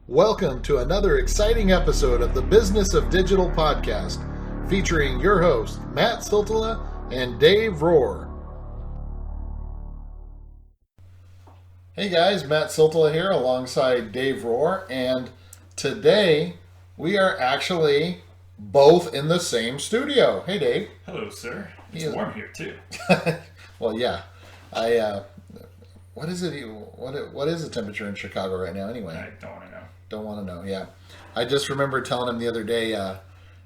Welcome to another exciting episode of the Business of Digital podcast, featuring your hosts, Matt Siltala and Dave Rohr. Hey guys, Matt Siltala here alongside Dave Rohr, and today we are actually both in the same studio. Hey Dave. Hello, sir. It's warm here too. Well, yeah. What is it? What is the temperature in Chicago right now anyway? I don't want to know. Don't want to know, yeah. I just remember telling him the other day,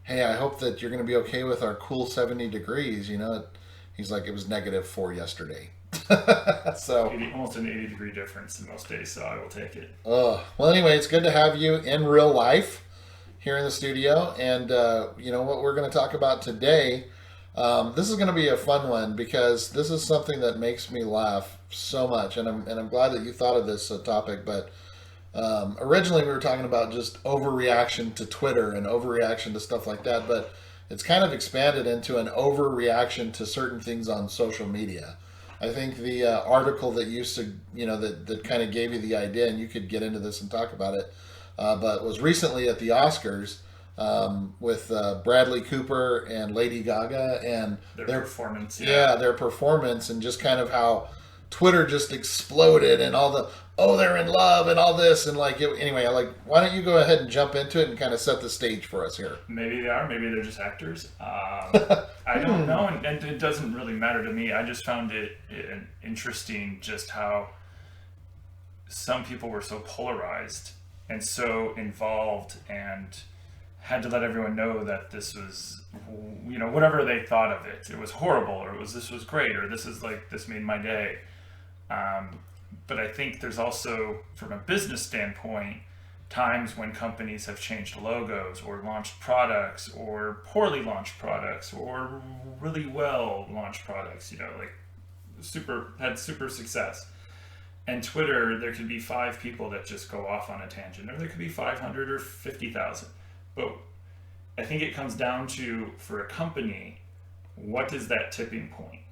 hey, I hope that you're going to be okay with our cool 70 degrees, you know. He's like, it was -4 yesterday. So almost an 80-degree difference in most days, so I will take it. Well, anyway, it's good to have you in real life here in the studio. And, you know, what we're going to talk about today, this is going to be a fun one because this is something that makes me laugh so much. And I'm glad that you thought of this topic, but originally we were talking about just overreaction to Twitter and overreaction to stuff like that, but it's kind of expanded into an overreaction to certain things on social media. I think the article that used to, you know, that kind of gave you the idea, and you could get into this and talk about it, but was recently at the Oscars with Bradley Cooper and Lady Gaga and their performance. Yeah, their performance, and just kind of how Twitter just exploded and all the, oh, they're in love and all this. And anyway, why don't you go ahead and jump into it and kind of set the stage for us here? Maybe they are, maybe they're just actors. I don't know, and it doesn't really matter to me. I just found it interesting just how some people were so polarized and so involved and had to let everyone know that this was, you know, whatever they thought of it. It was horrible, or this was great, or this made my day. But I think there's also, from a business standpoint, times when companies have changed logos or launched products or poorly launched products or really well launched products, you know, like had super success. And Twitter, there could be 5 people that just go off on a tangent, or there could be 500 or 50,000. But I think it comes down to, for a company, what is that tipping point?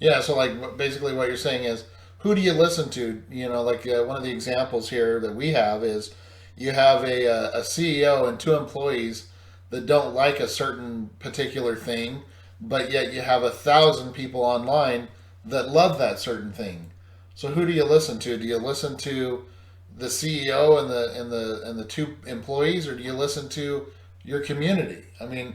Yeah, so basically what you're saying is, who do you listen to? You know, one of the examples here that we have is you have a CEO and 2 employees that don't like a certain particular thing, but yet you have 1,000 people online that love that certain thing. So who do you listen to? Do you listen to the CEO and the 2 employees, or do you listen to your community? I mean,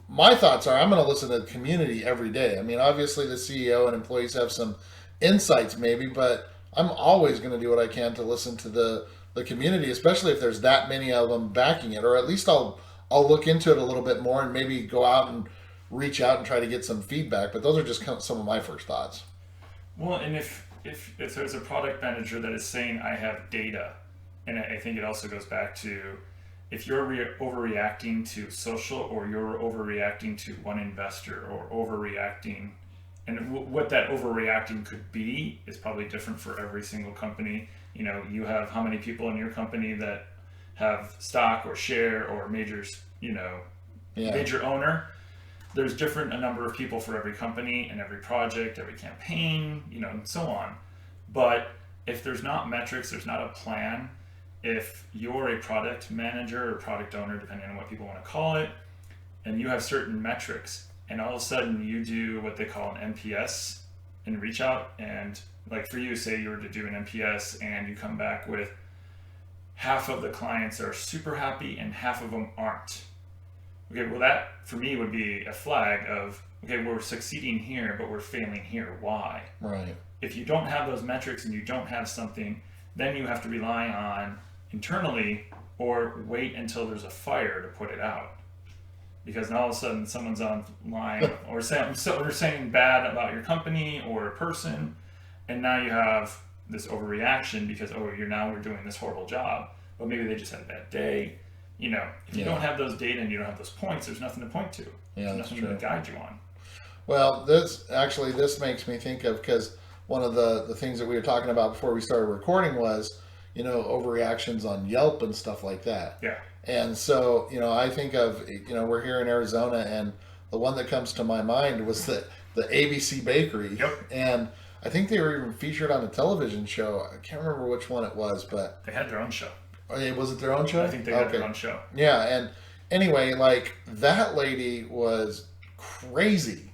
my thoughts are I'm going to listen to the community every day. I mean, obviously the CEO and employees have some insights maybe, but I'm always going to do what I can to listen to the community, especially if there's that many of them backing it, or at least I'll look into it a little bit more and maybe go out and reach out and try to get some feedback. But those are just some of my first thoughts. Well, and if there's a product manager that is saying I have data, and I think it also goes back to, if you're overreacting to social, or you're overreacting to one investor, or overreacting, and what that overreacting could be is probably different for every single company. You know, you have how many people in your company that have stock or share or major owner. There's a number of people for every company and every project, every campaign, you know, and so on. But if there's not metrics, there's not a plan. If you're a product manager or product owner, depending on what people want to call it, and you have certain metrics, and all of a sudden you do what they call an NPS and reach out, and like for you, say you were to do an NPS and you come back with half of the clients are super happy and half of them aren't. Okay, well that for me would be a flag of, okay, we're succeeding here, but we're failing here. Why? Right. If you don't have those metrics and you don't have something, then you have to rely on internally or wait until there's a fire to put it out. Because now all of a sudden someone's online or saying bad about your company or a person, and now you have this overreaction because, we're doing this horrible job. But maybe they just had a bad day. You know, if you don't have those data and you don't have those points, there's nothing to point to. Yeah, there's nothing to guide you on. Well, this makes me think of, because one of the things that we were talking about before we started recording was, you know, overreactions on Yelp and stuff like that. Yeah. And so, you know, I think of, you know, we're here in Arizona, and the one that comes to my mind was the ABC Bakery. Yep. And I think they were even featured on a television show. I can't remember which one it was, but they had their own show. Was it their own show? I think they got their own show. Yeah, and anyway, like that lady was crazy,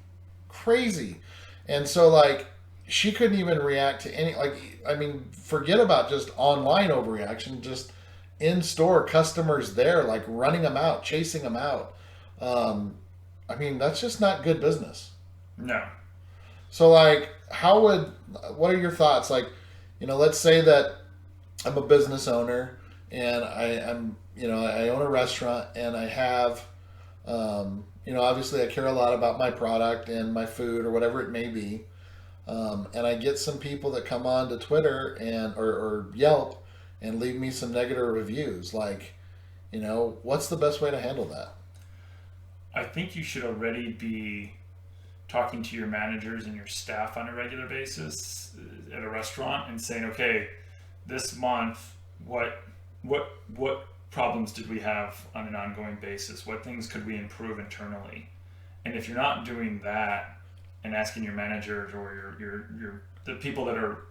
crazy, and so like she couldn't even react to any like I mean, forget about just online overreaction, just in store customers there, like running them out, chasing them out. Um, I mean, that's just not good business. No. So like, what are your thoughts? Like, let's say that I'm a business owner and I own a restaurant and I have, obviously I care a lot about my product and my food or whatever it may be. And I get some people that come on to Twitter or Yelp and leave me some negative reviews. Like, what's the best way to handle that? I think you should already be talking to your managers and your staff on a regular basis at a restaurant and saying, okay, this month, what problems did we have on an ongoing basis? What things could we improve internally? And if you're not doing that and asking your managers or your the people that are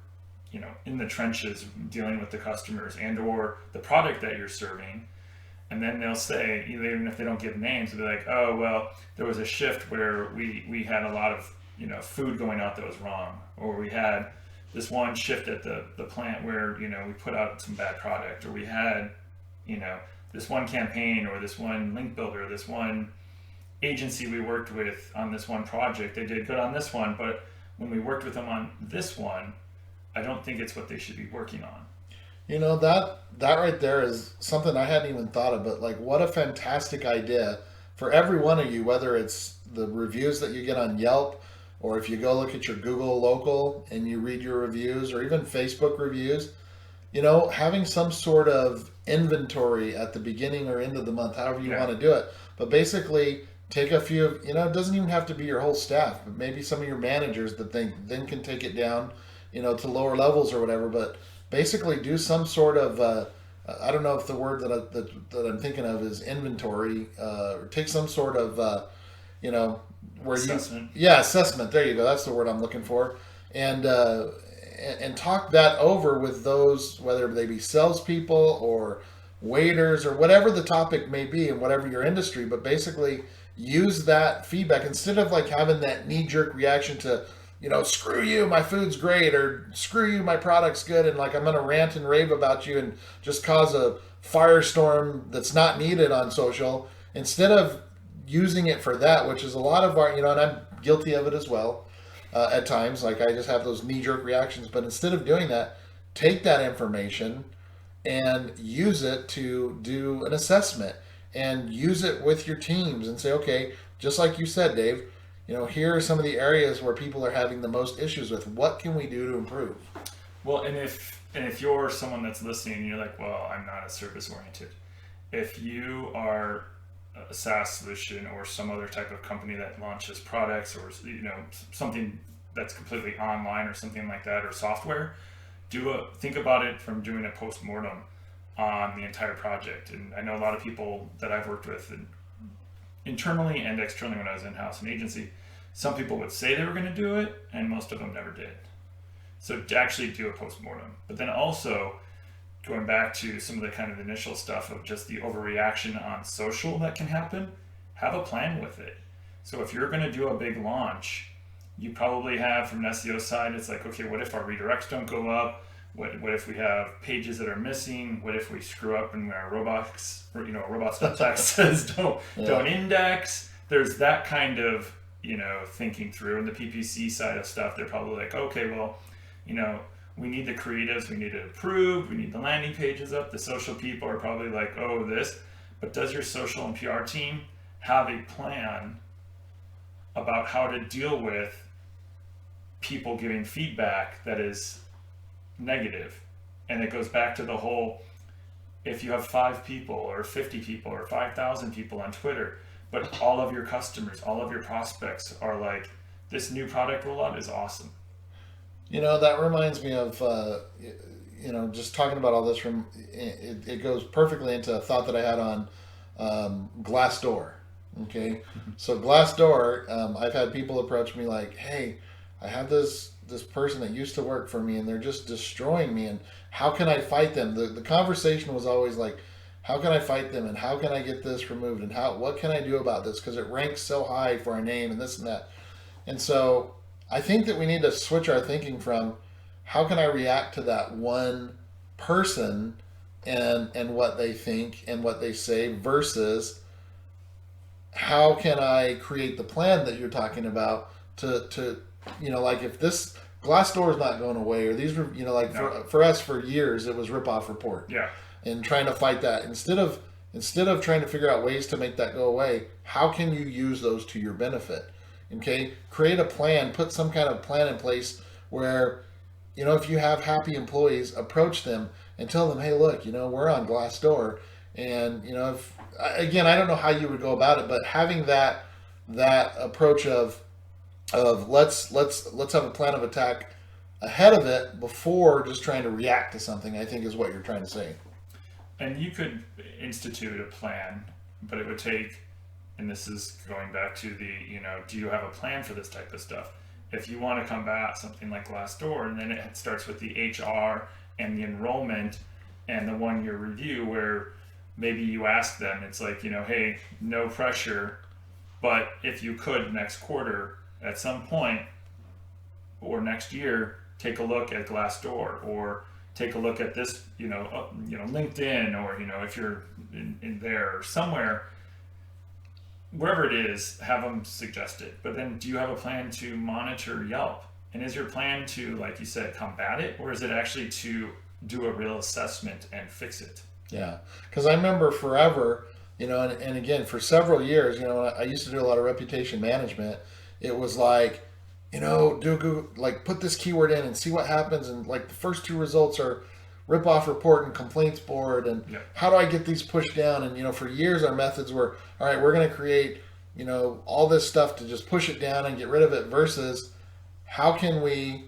in the trenches dealing with the customers and or the product that you're serving, and then they'll say, even if they don't give names, they'll be like, oh, well, there was a shift where we had a lot of, food going out that was wrong. Or we had this one shift at the plant where, we put out some bad product. Or we had, this one campaign or this one link builder, this one agency we worked with on this one project. They did good on this one, but when we worked with them on this one, I don't think it's what they should be working on. That right there is something I hadn't even thought of, but like what a fantastic idea for every one of you, whether it's the reviews that you get on Yelp or if you go look at your Google local and you read your reviews or even Facebook reviews, having some sort of inventory at the beginning or end of the month, however you want to do it. But basically take a few of, it doesn't even have to be your whole staff, but maybe some of your managers that then can take it down, to lower levels or whatever, but basically do some sort of I don't know if the word that I'm thinking of is inventory, or take some sort of where assessment. Assessment, there you go, that's the word I'm looking for, and talk that over with those, whether they be salespeople or waiters or whatever the topic may be in whatever your industry, but basically use that feedback instead of like having that knee-jerk reaction to screw you, my food's great, or screw you, my product's good, and like I'm gonna rant and rave about you and just cause a firestorm that's not needed on social. Instead of using it for that, which is a lot of our, and I'm guilty of it as well at times. Like I just have those knee-jerk reactions, but instead of doing that, take that information and use it to do an assessment and use it with your teams and say, okay, just like you said, Dave. Here are some of the areas where people are having the most issues with. What can we do to improve? Well, and if you're someone that's listening and you're like, well, I'm not a service oriented. If you are a SaaS solution or some other type of company that launches products or something that's completely online or something like that, or software, think about it from doing a post-mortem on the entire project. And I know a lot of people that I've worked with internally and externally when I was in-house in agency, some people would say they were going to do it, and most of them never did. So to actually do a post-mortem. But then also, going back to some of the kind of initial stuff of just the overreaction on social that can happen, have a plan with it. So if you're going to do a big launch, you probably have, from an SEO side, it's like, okay, what if our redirects don't go up? What if we have pages that are missing? What if we screw up and our robots, or robots.txt says don't index? There's that kind of, thinking through. And the PPC side of stuff, they're probably like, okay, well, we need the creatives, we need it approved, we need the landing pages up. The social people are probably like, oh, this. But does your social and PR team have a plan about how to deal with people giving feedback that is negative? And it goes back to the whole, if you have 5 people or 50 people or 5,000 people on Twitter, but all of your customers, all of your prospects are like, this new product rollout is awesome. That reminds me of just talking about all this from it goes perfectly into a thought that I had on Glassdoor. Okay, so Glassdoor, I've had people approach me like, hey, I have this person that used to work for me and they're just destroying me, and how can I fight them? The conversation was always like, how can I fight them, and how can I get this removed, and what can I do about this, because it ranks so high for our name and this and that. And so I think that we need to switch our thinking from how can I react to that one person and what they think and what they say versus how can I create the plan that you're talking about to like if this Glassdoor is not going away, or these were like No. for us for years it was rip off report Yeah. and trying to fight that instead of trying to figure out ways to make that go away, how can you use those to your benefit? Okay, create a plan, put some kind of plan in place where if you have happy employees, approach them and tell them, hey, look, we're on Glassdoor, and if again, I don't know how you would go about it, but having that approach of let's have a plan of attack ahead of it before just trying to react to something, I think is what you're trying to say. And you could institute a plan, but it would take, and this is going back to the, do you have a plan for this type of stuff? If you want to combat something like Glassdoor, and then it starts with the HR and the enrollment and the 1-year review, where maybe you ask them, it's like, hey, no pressure, but if you could next quarter at some point or next year, take a look at Glassdoor, or take a look at this, LinkedIn, or if you're in there or somewhere, wherever it is, have them suggest it. But then, do you have a plan to monitor Yelp? And is your plan to, like you said, combat it, or is it actually to do a real assessment and fix it? Yeah, because I remember forever, and again for several years, when I used to do a lot of reputation management. It was like, do a Google, like put this keyword in and see what happens, and like the first 2 results are rip off report and complaints board, and Yeah. how do I get these pushed down? And for years our methods were, all right, we're going to create all this stuff to just push it down and get rid of it, versus how can we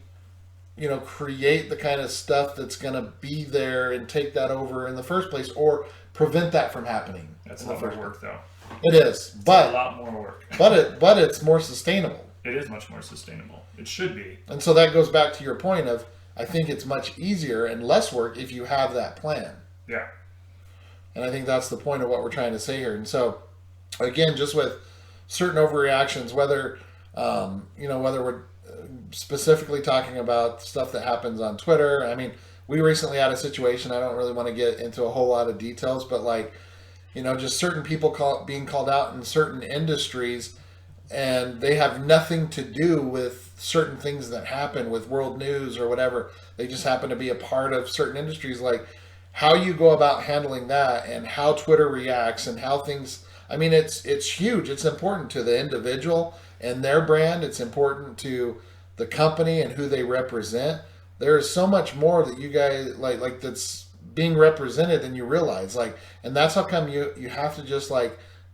create the kind of stuff that's going to be there and take that over in the first place, or prevent that from happening. That's a lot more work, though. It is, It's but a lot more work. but it's more sustainable. It is much more sustainable. It should be. And so that goes back to your point of, I think it's much easier and less work if you have that plan. Yeah. And I think that's the point of what we're trying to say here. And so, again, just with certain overreactions, whether whether we're specifically talking about stuff that happens on Twitter. I mean, we recently had a situation. I don't really want to get into a whole lot of details, but just certain people being called out in certain industries, and they have nothing to do with certain things that happen with world news or whatever. They just happen to be a part of certain industries. Like how you go about handling that, and how Twitter reacts, and how things. I mean, it's huge. It's important to the individual and their brand. It's important to the company and who they represent. There is so much more that you guys like that's being represented than you realize. And that's how come you have to just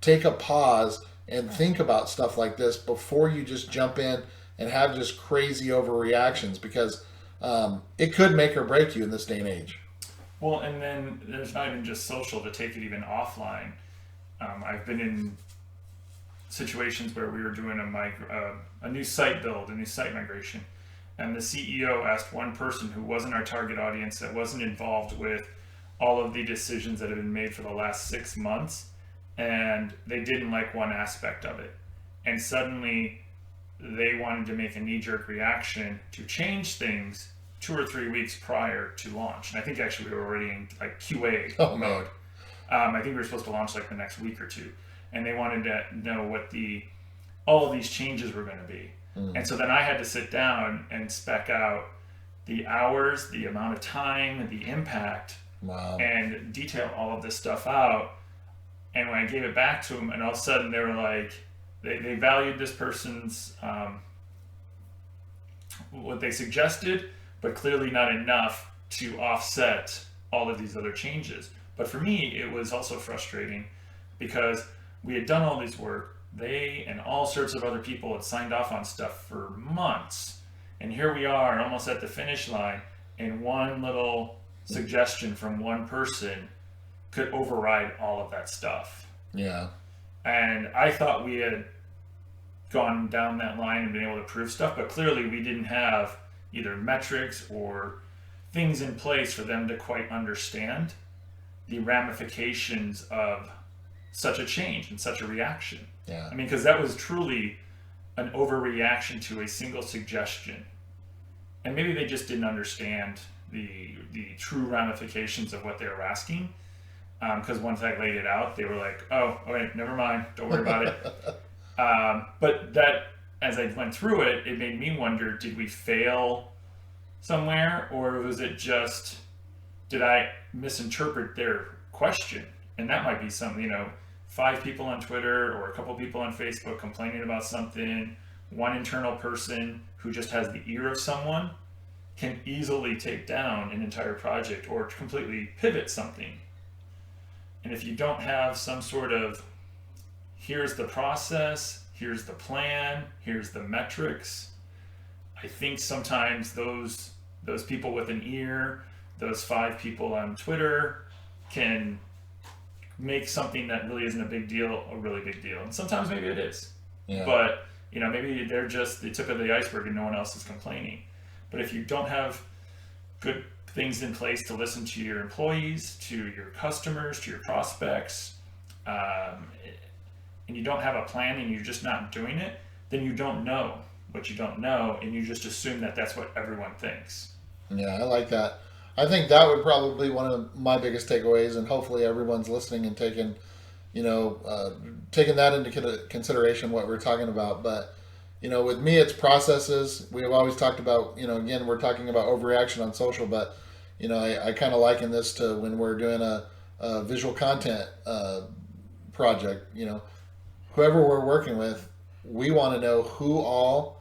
take a pause and think about stuff like this before you just jump in and have just crazy overreactions, because it could make or break you in this day and age. Well, and then there's not even just social, to take it even offline. I've been in situations where we were doing a new site build, a new site migration, and the CEO asked one person who wasn't our target audience, that wasn't involved with all of the decisions that have been made for the last 6 months, and they didn't like one aspect of it. And suddenly they wanted to make a knee-jerk reaction to change things 2 or 3 weeks prior to launch. And I think actually we were already in QA mode. I think we were supposed to launch the next week or 2. And they wanted to know what all of these changes were going to be. And so then I had to sit down and spec out the hours, the amount of time, the impact, and detail all of this stuff out. And when I gave it back to them, and all of a sudden they were like, they valued this person's, what they suggested, but clearly not enough to offset all of these other changes. But for me, it was also frustrating because we had done all this work. They and all sorts of other people had signed off on stuff for months. And here we are almost at the finish line, and one little suggestion from one person could override all of that stuff. Yeah. And I thought we had gone down that line and been able to prove stuff, but clearly we didn't have either metrics or things in place for them to quite understand the ramifications of such a change and such a reaction. Yeah. I mean, because that was truly an overreaction to a single suggestion. And maybe they just didn't understand the true ramifications of what they were asking. Because once I laid it out, they were like, oh, okay, never mind, don't worry about it. But that, as I went through it, it made me wonder, did we fail somewhere? Or was it just, did I misinterpret their question? And that might be something, 5 people on Twitter or a couple people on Facebook complaining about something, one internal person who just has the ear of someone can easily take down an entire project or completely pivot something. And if you don't have some sort of, here's the process, here's the plan, here's the metrics, I think sometimes those people with an ear, those 5 people on Twitter, can make something that really isn't a big deal a really big deal. And sometimes maybe it is. Yeah. But, maybe they're just the tip of the iceberg and no one else is complaining. But if you don't have good things in place to listen to your employees, to your customers, to your prospects, and you don't have a plan and you're just not doing it, then you don't know what you don't know, and you just assume that that's what everyone thinks. Yeah, I like that. I think that would probably be one of my biggest takeaways, and hopefully everyone's listening and taking that into consideration, what we're talking about. But, with me, it's processes. We've always talked about, again, we're talking about overreaction on social, but, I kind of liken this to when we're doing a visual content project. Whoever we're working with, we want to know who all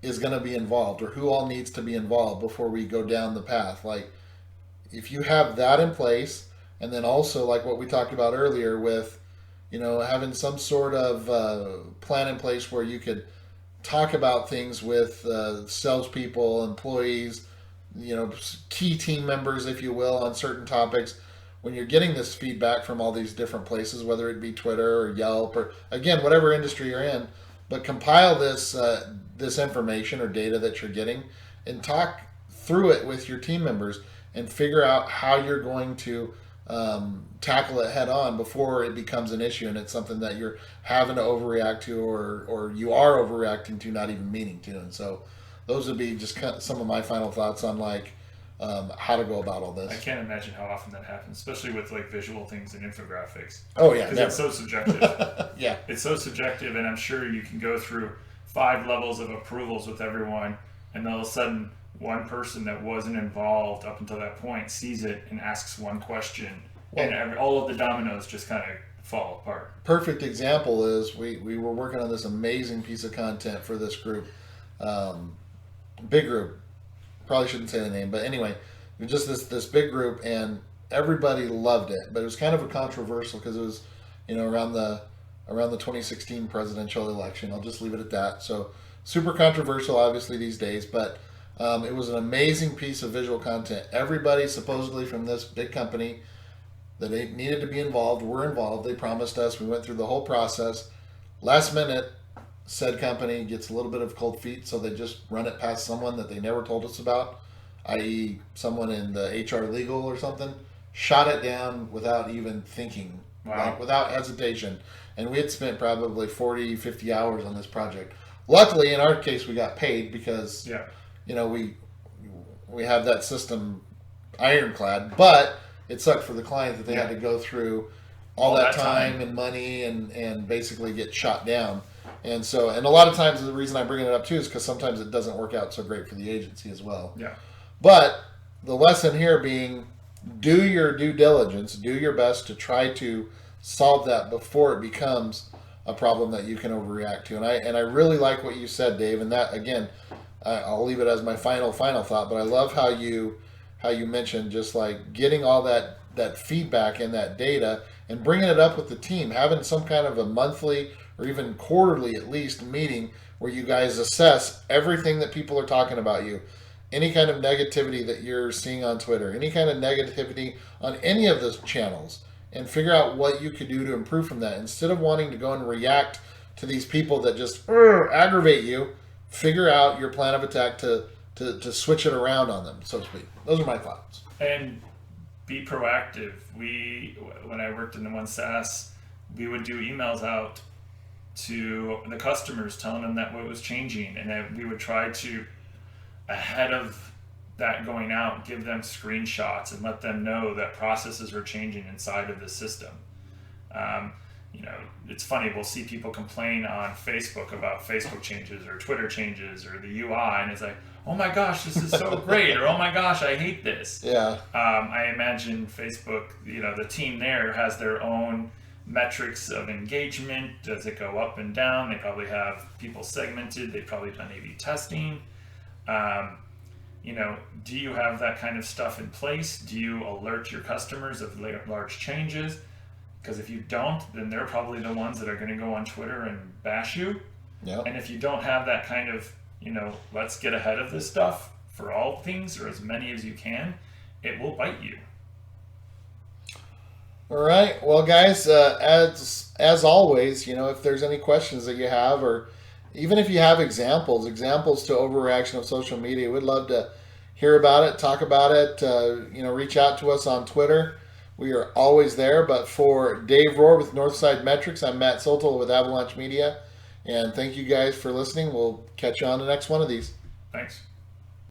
is going to be involved or who all needs to be involved before we go down the path. Like, if you have that in place, and then also like what we talked about earlier with, having some sort of plan in place where you could talk about things with salespeople, employees, key team members, if you will, on certain topics. When you're getting this feedback from all these different places, whether it be Twitter or Yelp or, again, whatever industry you're in, but compile this information or data that you're getting and talk through it with your team members and figure out how you're going to tackle it head on before it becomes an issue and it's something that you're having to overreact to or you are overreacting to, not even meaning to. And so those would be just kind of some of my final thoughts on how to go about all this. I can't imagine how often that happens, especially with visual things and infographics. Oh yeah, because it's so subjective. Yeah, it's so subjective, and I'm sure you can go through 5 levels of approvals with everyone, and then all of a sudden, one person that wasn't involved up until that point sees it and asks one question, and all of the dominoes just kind of fall apart. Perfect example is we were working on this amazing piece of content for this group, big group. Probably shouldn't say the name, but anyway, it was just this big group, and everybody loved it. But it was kind of a controversial because it was, around the 2016 presidential election. I'll just leave it at that. So super controversial, obviously these days, but it was an amazing piece of visual content. Everybody supposedly from this big company that they needed to be involved were involved. They promised us. We went through the whole process. Last minute, said company gets a little bit of cold feet, so they just run it past someone that they never told us about, i.e. someone in the HR legal or something, shot it down without even thinking, without hesitation. And we had spent probably 40, 50 hours on this project. Luckily, in our case, we got paid because, we have that system ironclad, but it sucked for the client that they had to go through all that time and money and basically get shot down. And so, and a lot of times the reason I'm bringing it up too is because sometimes it doesn't work out so great for the agency as well. Yeah. But the lesson here being, do your due diligence, do your best to try to solve that before it becomes a problem that you can overreact to. And I really like what you said, Dave. And that, again, I'll leave it as my final thought. But I love how you mentioned just like getting all that feedback and that data and bringing it up with the team, having some kind of a monthly or even quarterly at least meeting where you guys assess everything that people are talking about you, any kind of negativity that you're seeing on Twitter, any kind of negativity on any of those channels, and figure out what you could do to improve from that. Instead of wanting to go and react to these people that just aggravate you, figure out your plan of attack to to switch it around on them, so to speak. Those are my thoughts. And be proactive. When I worked in the One SaaS, we would do emails out to the customers telling them that what was changing, and that we would try to, ahead of that going out, give them screenshots and let them know that processes are changing inside of the system. It's funny, we'll see people complain on Facebook about Facebook changes or Twitter changes or the UI, and it's like, oh my gosh, this is so great, or oh my gosh, I hate this. Yeah. I imagine Facebook, the team there has their own metrics of engagement. Does it go up and down? They probably have people segmented. They've probably done A/B testing. Do you have that kind of stuff in place? Do you alert your customers of large changes? Because if you don't, then they're probably the ones that are going to go on Twitter and bash you. Yep. And if you don't have that kind of, let's get ahead of this stuff for all things, or as many as you can, it will bite you. All right. Well, guys, as always, if there's any questions that you have, or even if you have examples to overreaction of social media, we'd love to hear about it, talk about it. Reach out to us on Twitter. We are always there. But for Dave Rohr with Northside Metrics, I'm Matt Soltel with Avalanche Media. And thank you guys for listening. We'll catch you on the next one of these. Thanks.